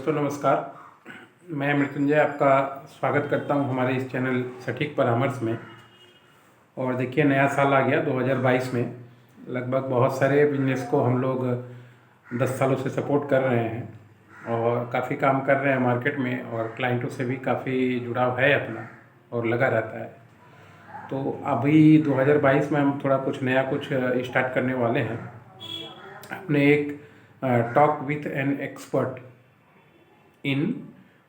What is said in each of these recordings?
दोस्तों नमस्कार। मैं मृत्युंजय आपका स्वागत करता हूं हमारे इस चैनल सटीक परामर्श में। और देखिए, नया साल आ गया 2022 में। लगभग बहुत सारे बिजनेस को हम लोग 10 सालों से सपोर्ट कर रहे हैं और काफ़ी काम कर रहे हैं मार्केट में, और क्लाइंटों से भी काफ़ी जुड़ाव है अपना और लगा रहता है। तो अभी 2022 में हम थोड़ा कुछ नया स्टार्ट करने वाले हैं। अपने एक talk with an expert in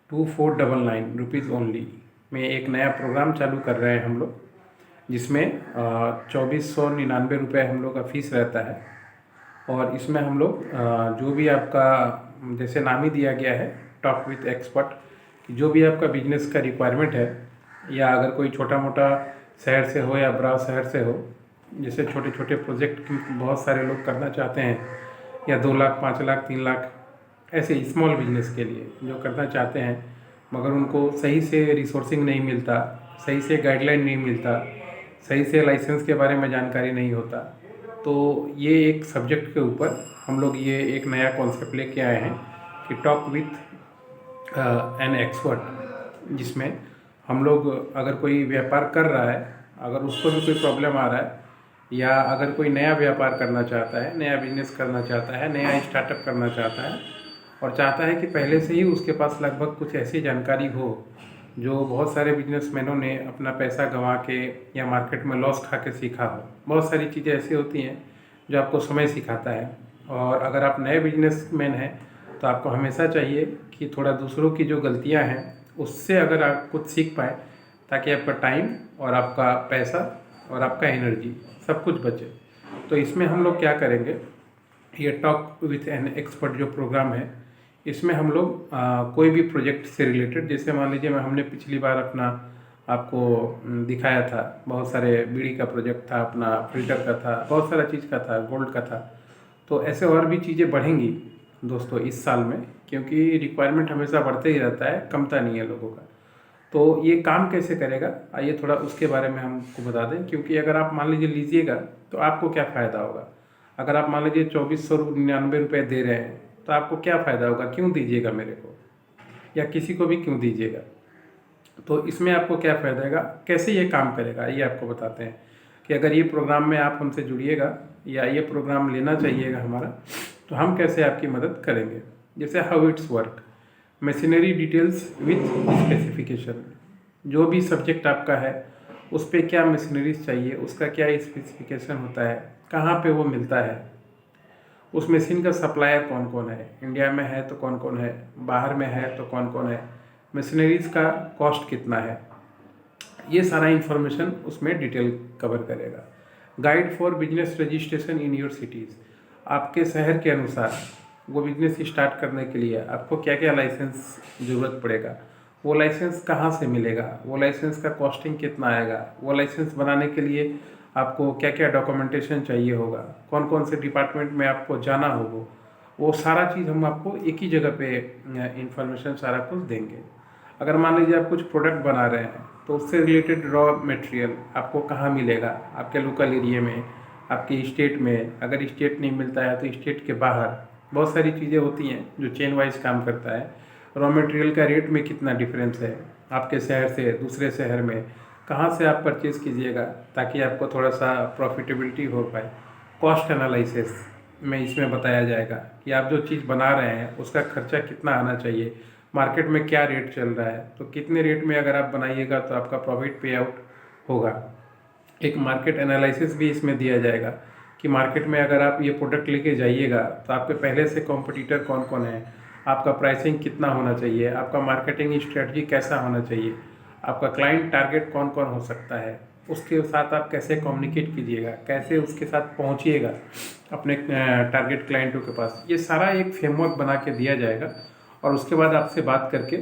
2499 rupees only में एक नया प्रोग्राम चालू कर रहे हैं हम लोग, जिसमें 2499 रुपये हम लोग का फीस रहता है। और इसमें हम लोग जो भी आपका, जैसे नाम ही दिया गया है टॉक विथ एक्सपर्ट, जो भी आपका बिजनेस का रिक्वायरमेंट है, या अगर कोई छोटा मोटा शहर से हो या बड़ा शहर से हो, जैसे छोटे छोटे प्रोजेक्ट बहुत सारे लोग करना चाहते हैं, या 2 लाख 5 लाख 3 लाख ऐसे स्मॉल बिजनेस के लिए जो करना चाहते हैं, मगर उनको सही से रिसोर्सिंग नहीं मिलता, सही से गाइडलाइन नहीं मिलता, सही से लाइसेंस के बारे में जानकारी नहीं होता। तो ये एक सब्जेक्ट के ऊपर हम लोग ये एक नया कॉन्सेप्ट लेके आए हैं कि टॉक विथ एन एक्सपर्ट, जिसमें हम लोग अगर कोई व्यापार कर रहा है, अगर उसको भी कोई प्रॉब्लम आ रहा है, या अगर कोई नया व्यापार करना चाहता है, नया बिजनेस करना चाहता है, नया स्टार्टअप करना चाहता है, और चाहता है कि पहले से ही उसके पास लगभग कुछ ऐसी जानकारी हो जो बहुत सारे बिजनेसमैनों ने अपना पैसा गंवा के या मार्केट में लॉस खा के सीखा हो। बहुत सारी चीज़ें ऐसी होती हैं जो आपको समय सिखाता है। और अगर आप नए बिजनेसमैन हैं तो आपको हमेशा चाहिए कि थोड़ा दूसरों की जो गलतियां हैं उससे अगर आप कुछ सीख पाए, ताकि आपका टाइम और आपका पैसा और आपका एनर्जी सब कुछ बचे। तो इसमें हम लोग क्या करेंगे, ये टॉक विथ एन एक्सपर्ट जो प्रोग्राम है, इसमें हम लोग कोई भी प्रोजेक्ट से रिलेटेड, जैसे मान लीजिए हमने पिछली बार अपना आपको दिखाया था, बहुत सारे बीड़ी का प्रोजेक्ट था, अपना फिल्टर का था, बहुत सारा चीज़ का था, गोल्ड का था। तो ऐसे और भी चीज़ें बढ़ेंगी दोस्तों इस साल में, क्योंकि रिक्वायरमेंट हमेशा बढ़ते ही रहता है, कमता नहीं है लोगों का। तो ये काम कैसे करेगा, आइए थोड़ा उसके बारे में हमको बता दें। क्योंकि अगर आप मान लीजिए लीजिएगा तो आपको क्या फ़ायदा होगा। अगर आप मान लीजिए 2499 रुपये दे रहे हैं तो आपको क्या फ़ायदा होगा, क्यों दीजिएगा मेरे को, या किसी को भी क्यों दीजिएगा। तो इसमें आपको क्या फ़ायदा होगा, कैसे ये काम करेगा, ये आपको बताते हैं कि अगर ये प्रोग्राम में आप हमसे जुड़िएगा या ये प्रोग्राम लेना चाहिएगा हमारा, तो हम कैसे आपकी मदद करेंगे। जैसे how it's work, machinery details with specification, जो भी सब्जेक्ट आपका है उस पर क्या मशीनरीज चाहिए, उसका क्या स्पेसिफिकेशन होता है, कहाँ पे वो मिलता है, उस मशीन का सप्लायर कौन कौन है, इंडिया में है तो कौन कौन है, बाहर में है तो कौन कौन है, मशीनरीज का कॉस्ट कितना है, ये सारा इन्फॉर्मेशन उसमें डिटेल कवर करेगा। Guide for business registration in your cities, आपके शहर के अनुसार वो बिजनेस स्टार्ट करने के लिए आपको क्या क्या लाइसेंस ज़रूरत पड़ेगा, वो लाइसेंस कहाँ से मिलेगा, वो लाइसेंस का कॉस्टिंग कितना आएगा, वो लाइसेंस बनाने के लिए आपको क्या क्या डॉक्यूमेंटेशन चाहिए होगा, कौन कौन से डिपार्टमेंट में आपको जाना होगा, वो सारा चीज़ हम आपको एक ही जगह पे इंफॉर्मेशन सारा कुछ देंगे। अगर मान लीजिए आप कुछ प्रोडक्ट बना रहे हैं तो उससे रिलेटेड रॉ मटेरियल आपको कहाँ मिलेगा, आपके लोकल एरिया में, आपके स्टेट में, अगर स्टेट नहीं मिलता है तो स्टेट के बाहर, बहुत सारी चीज़ें होती हैं जो चेन वाइज काम करता है। रॉ मटेरियल का रेट में कितना डिफरेंस है आपके शहर से दूसरे शहर में, कहाँ से आप परचेज़ कीजिएगा ताकि आपको थोड़ा सा प्रॉफिटेबिलिटी हो पाए। कॉस्ट एनालिसिस में इसमें बताया जाएगा कि आप जो चीज़ बना रहे हैं उसका खर्चा कितना आना चाहिए, मार्केट में क्या रेट चल रहा है, तो कितने रेट में अगर आप बनाइएगा तो आपका प्रॉफिट पे आउट होगा। एक मार्केट एनालिसिस भी इसमें दिया जाएगा कि मार्केट में अगर आप ये प्रोडक्ट लेके जाइएगा तो आपके पहले से कॉम्पिटिटर कौन कौन है, आपका प्राइसिंग कितना होना चाहिए, आपका मार्केटिंग स्ट्रेटजी कैसा होना चाहिए, आपका क्लाइंट टारगेट कौन कौन हो सकता है, उसके साथ आप कैसे कम्युनिकेट कीजिएगा, कैसे उसके साथ पहुंचिएगा अपने टारगेट क्लाइंटों के पास। ये सारा एक फ्रेमवर्क बना के दिया जाएगा, और उसके बाद आपसे बात करके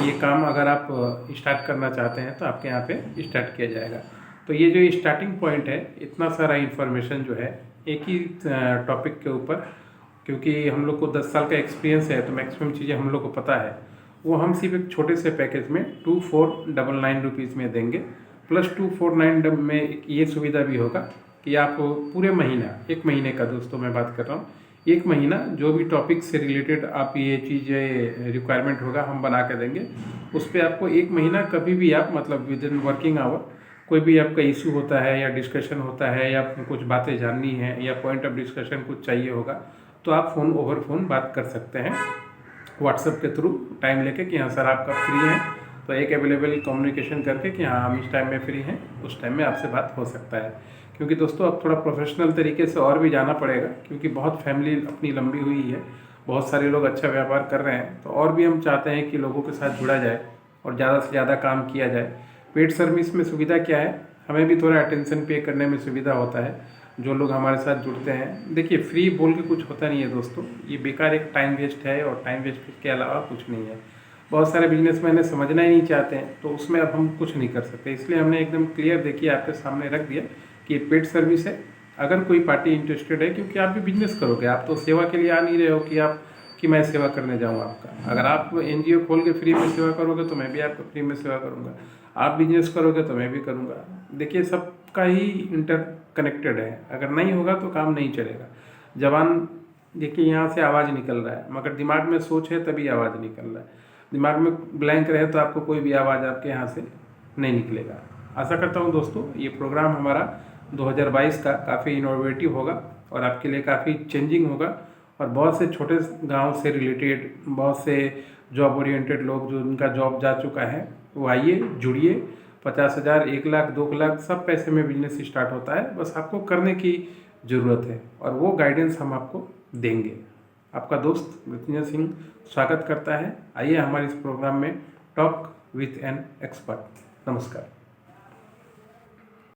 ये काम अगर आप स्टार्ट करना चाहते हैं तो आपके यहाँ पे स्टार्ट किया जाएगा। तो ये जो स्टार्टिंग पॉइंट है, इतना सारा इन्फॉर्मेशन जो है एक ही टॉपिक के ऊपर, क्योंकि हम लोग को 10 साल का एक्सपीरियंस है तो मैक्सिमम चीज़ें हम लोग को पता है, वो हम सिर्फ एक छोटे से पैकेज में 2499 रुपीज़ में देंगे। प्लस 249 में एक ये सुविधा भी होगा कि आप पूरे महीना, 1 महीने का दोस्तों मैं बात कर रहा हूँ, 1 महीना जो भी टॉपिक से रिलेटेड आप ये चीज़ें रिक्वायरमेंट होगा हम बना के देंगे। उस पर आपको 1 महीना कभी भी आप मतलब विद इन वर्किंग आवर कोई भी आपका इशू होता है या डिस्कशन होता है या कुछ बातें जाननी है या पॉइंट ऑफ डिस्कशन कुछ चाहिए होगा तो आप फ़ोन ओवर फ़ोन बात कर सकते हैं व्हाट्सएप के थ्रू टाइम लेके कि हाँ सर आपका फ्री है, तो एक अवेलेबल कम्युनिकेशन करके कि हाँ हम इस टाइम में फ्री हैं, उस टाइम में आपसे बात हो सकता है। क्योंकि दोस्तों अब थोड़ा प्रोफेशनल तरीके से और भी जाना पड़ेगा क्योंकि बहुत फैमिली अपनी लंबी हुई है, बहुत सारे लोग अच्छा व्यापार कर रहे हैं, तो और भी हम चाहते हैं कि लोगों के साथ जुड़ा जाए और ज़्यादा से ज़्यादा काम किया जाए। पेड सर्विस में सुविधा क्या है, हमें भी थोड़ा अटेंशन पे करने में सुविधा होता है जो लोग हमारे साथ जुड़ते हैं। देखिए फ्री बोल के कुछ होता नहीं है दोस्तों, ये बेकार एक टाइम वेस्ट है और टाइम वेस्ट के अलावा कुछ नहीं है। बहुत सारे बिजनेसमैन है समझना ही नहीं चाहते हैं, तो उसमें अब हम कुछ नहीं कर सकते, इसलिए हमने एकदम क्लियर देखिए आपके सामने रख दिया कि ये पेड सर्विस है। अगर कोई पार्टी इंटरेस्टेड है, क्योंकि आप भी बिजनेस करोगे, आप तो सेवा के लिए आ नहीं रहे हो कि मैं सेवा करने जाऊँ आपका। अगर आप एनजीओ खोल के फ्री में सेवा करोगे तो मैं भी आपको फ्री में सेवा करूँगा, आप बिजनेस करोगे तो मैं भी करूँगा। देखिए सबका ही इंटर कनेक्टेड है, अगर नहीं होगा तो काम नहीं चलेगा। जबान देखिए यहाँ से आवाज़ निकल रहा है मगर दिमाग में सोच है तभी आवाज़ निकल रहा है। दिमाग में ब्लैंक रहे तो आपको कोई भी आवाज़ आपके यहाँ से नहीं निकलेगा। आशा करता हूँ दोस्तों ये प्रोग्राम हमारा 2022 का काफ़ी इनोवेटिव होगा और आपके लिए काफ़ी चेंजिंग होगा और बहुत से छोटे गांव से रिलेटेड बहुत से जॉब ओरिएंटेड लोग जो उनका जॉब जा चुका है वो आइए जुड़िए। 50,000 1 लाख 2 लाख सब पैसे में बिजनेस स्टार्ट होता है, बस आपको करने की ज़रूरत है और वो गाइडेंस हम आपको देंगे। आपका दोस्त मृत्युंजय सिंह स्वागत करता है। आइए हमारे इस प्रोग्राम में टॉक विथ एन एक्सपर्ट। नमस्कार।